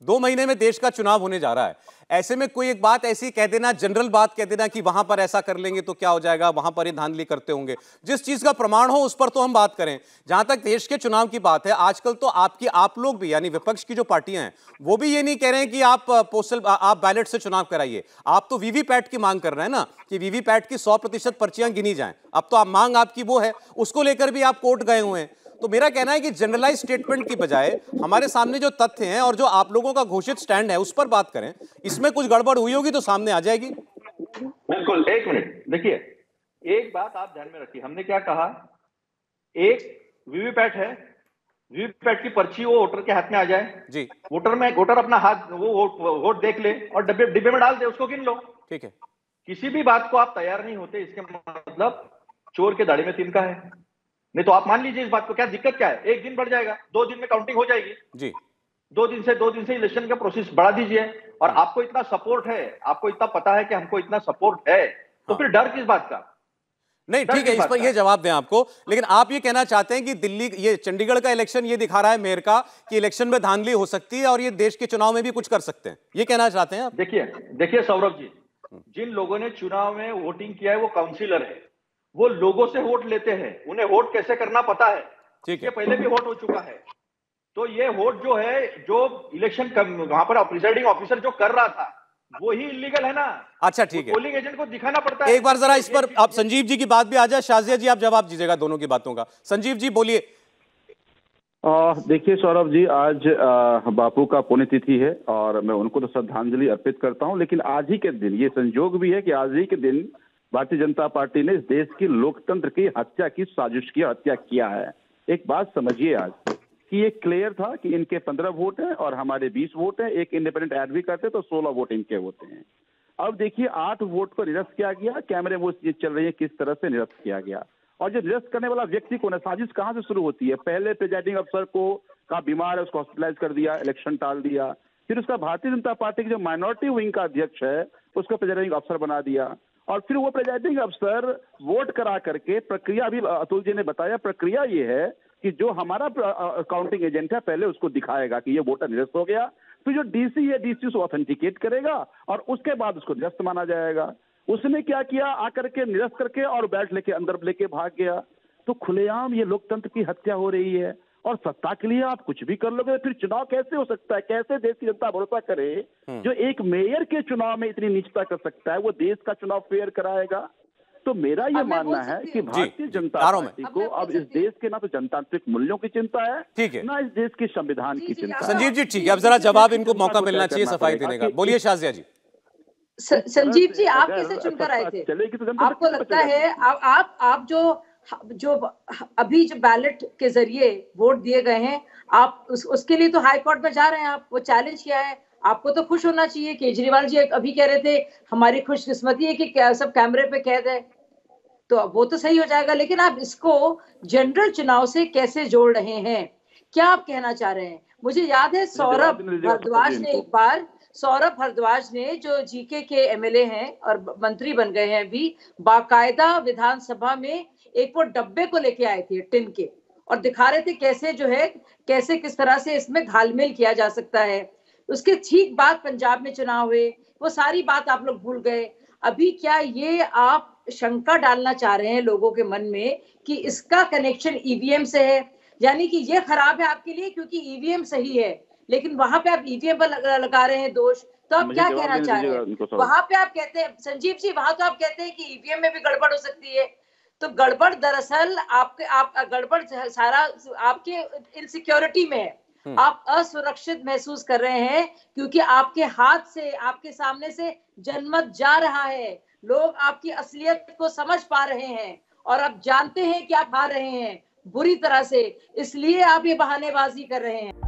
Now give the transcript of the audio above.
2 महीने में देश का चुनाव होने जा रहा है। ऐसे में कोई एक बात ऐसी कह देना, जनरल बात कह देना कि वहां पर ऐसा कर लेंगे तो क्या हो जाएगा, वहां पर ये धांधली करते होंगे, जिस चीज का प्रमाण हो उस पर तो हम बात करें। जहां तक देश के चुनाव की बात है, आजकल तो आप लोग भी, यानी विपक्ष की जो पार्टियां हैं, वो भी ये नहीं कह रहे हैं कि आप बैलेट से चुनाव कराइए। आप तो वीवीपैट की मांग कर रहे हैं ना, कि वीवीपैट की 100% पर्चियां गिनी जाएं। अब तो मांग आपकी वो है, उसको लेकर भी आप कोर्ट गए हुए हैं। तो मेरा कहना है कि जनरलाइज स्टेटमेंट की बजाय हमारे सामने जो तथ्य हैं और जो आप लोगों का घोषित स्टैंड है उस पर बात करें। इसमें कुछ गड़बड़ हुई होगी तो सामने आ जाएगी। बिल्कुल, एक मिनट देखिए, एक बात आप ध्यान में रखिए, हमने क्या कहा, एक वीवीपैट है, वीवीपैट की पर्ची वो वोटर के हाथ में आ जाए जी, वोटर अपना हाथ वो वोट देख ले और डिब्बे में डाल दे, उसको गिन लो। ठीक है। किसी भी बात को आप तैयार नहीं होते, इसके मतलब चोर के दाढ़ी में तिनका है। नहीं तो आप मान लीजिए इस बात को, क्या दिक्कत क्या है, एक दिन बढ़ जाएगा, 2 दिन में काउंटिंग हो जाएगी जी, 2 दिन से इलेक्शन का प्रोसेस बढ़ा दीजिए। और आपको इतना सपोर्ट है, आपको इतना पता है कि हमको इतना सपोर्ट है, तो फिर डर किस बात का? नहीं ठीक है, इस पर ये जवाब दें आपको। लेकिन आप ये कहना चाहते हैं कि ये चंडीगढ़ का इलेक्शन ये दिखा रहा है मेयर का कि इलेक्शन में धांधली हो सकती है और ये देश के चुनाव में भी कुछ कर सकते हैं, ये कहना चाहते हैं आप? देखिए सौरभ जी, जिन लोगों ने चुनाव में वोटिंग किया है वो काउंसिलर है, वो लोगों से वोट लेते हैं, उन्हें वोट कैसे करना पता है। ठीक है, ये पहले भी वोट हो चुका है। तो ये वोट जो है, जो इलेक्शन वहां पर प्रिसाइडिंग ऑफिसर जो कर रहा था, वो ही इलीगल है ना। अच्छा ठीक है, पोलिंग एजेंट को दिखाना पड़ता है। एक बार जरा इस पर आप संजीव जी की बात भी आ जाए। शाजिया जी, आप जवाब दीजिएगा दोनों की बातों का। संजीव जी बोलिए। देखिए सौरभ जी, आज बापू का पुण्यतिथि है और मैं उनको तो श्रद्धांजलि अर्पित करता हूं, लेकिन आज ही के दिन ये संयोग भी है कि आज ही के दिन भारतीय जनता पार्टी ने इस देश की लोकतंत्र की हत्या की साजिश की हत्या किया है। एक बात समझिए आज कि ये क्लियर था कि इनके 15 वोट हैं और हमारे 20 वोट हैं, एक इंडिपेंडेंट ऐड भी करते तो 16 वोट इनके होते हैं। अब देखिए 8 वोट को निरस्त किया गया, कैमरे वो चल रही है किस तरह से निरस्त किया गया। और जो निरस्त करने वाला व्यक्ति कौन है, साजिश कहां से शुरू होती है? पहले प्रिजाइडिंग अफसर को का बीमार है, उसको हॉस्पिटलाइज कर दिया, इलेक्शन टाल दिया। फिर उसका भारतीय जनता पार्टी की जो माइनॉरिटी विंग का अध्यक्ष है उसको प्रिजाइडिंग अफसर बना दिया। और फिर वो प्रिजाइडिंग अफसर वोट करा करके, प्रक्रिया भी अतुल जी ने बताया, प्रक्रिया ये है कि जो हमारा काउंटिंग एजेंट है पहले उसको दिखाएगा कि ये वोटर निरस्त हो गया, फिर जो डीसी है डीसी उसको ऑथेंटिकेट करेगा और उसके बाद उसको निरस्त माना जाएगा। उसने क्या किया, आकर के निरस्त करके और बैठ लेके अंदर लेके भाग गया। तो खुलेआम ये लोकतंत्र की हत्या हो रही है और सत्ता के लिए आप कुछ भी कर लोगे, फिर चुनाव कैसे हो सकता है? कैसे देश की जनता भरोसा करे? जो एक मेयर के चुनाव में इतनी नीचता कर सकता है, वो देश का चुनाव फेयर कराएगा? तो मेरा ये मानना है कि भारतीय जनता पार्टी को अब इस देश के ना तो जनतांत्रिक मूल्यों की चिंता है, ठीक है, ना इस देश के संविधान की चिंता है। संजीव जी ठीक है, अब जरा जवाब इनको मौका मिलना चाहिए सफाई देने का। बोलिए शाजिया जी। संजीव जी, आप कैसे चुनकर आए थे? आपको लगता है आप जो अभी जो बैलेट के जरिए वोट दिए गए हैं, आप उसके लिए तो हाई कोर्ट में जा रहे हैं, आप वो चैलेंज किया है, आपको तो खुश होना चाहिए। केजरीवाल जी अभी कह रहे थे हमारी खुशकिस्मती है कि सब कैमरे पे कैद है, तो वो तो सही हो जाएगा। लेकिन आप इसको जनरल चुनाव से कैसे जोड़ रहे हैं? क्या आप कहना चाह रहे हैं? मुझे याद है सौरभ भारद्वाज ने जो जीके के एमएलए हैं और मंत्री बन गए हैं अभी, बाकायदा विधानसभा में एक वो डब्बे को लेके आए थे टिन के और दिखा रहे थे कैसे जो है किस तरह से इसमें घालमेल किया जा सकता है। उसके ठीक बाद पंजाब में चुनाव हुए, वो सारी बात आप लोग भूल गए। अभी क्या ये आप शंका डालना चाह रहे हैं लोगों के मन में कि इसका कनेक्शन ईवीएम से है, यानी कि ये खराब है आपके लिए क्योंकि ईवीएम सही है, लेकिन वहां पे आप ईवीएम पर लगा रहे हैं दोष? तो आप क्या कहना चाह रहे हैं? वहां पे आप कहते हैं संजीव जी, वहां तो आप कहते हैं कि ईवीएम में भी गड़बड़ हो सकती है। तो गड़बड़ दरअसल गड़बड़ सारा आपके इनसिक्योरिटी में है। आप असुरक्षित महसूस कर रहे हैं क्योंकि आपके हाथ से, आपके सामने से जनमत जा रहा है। लोग आपकी असलियत को समझ पा रहे हैं और अब जानते हैं कि आप हार रहे हैं बुरी तरह से, इसलिए आप ये बहानेबाजी कर रहे हैं।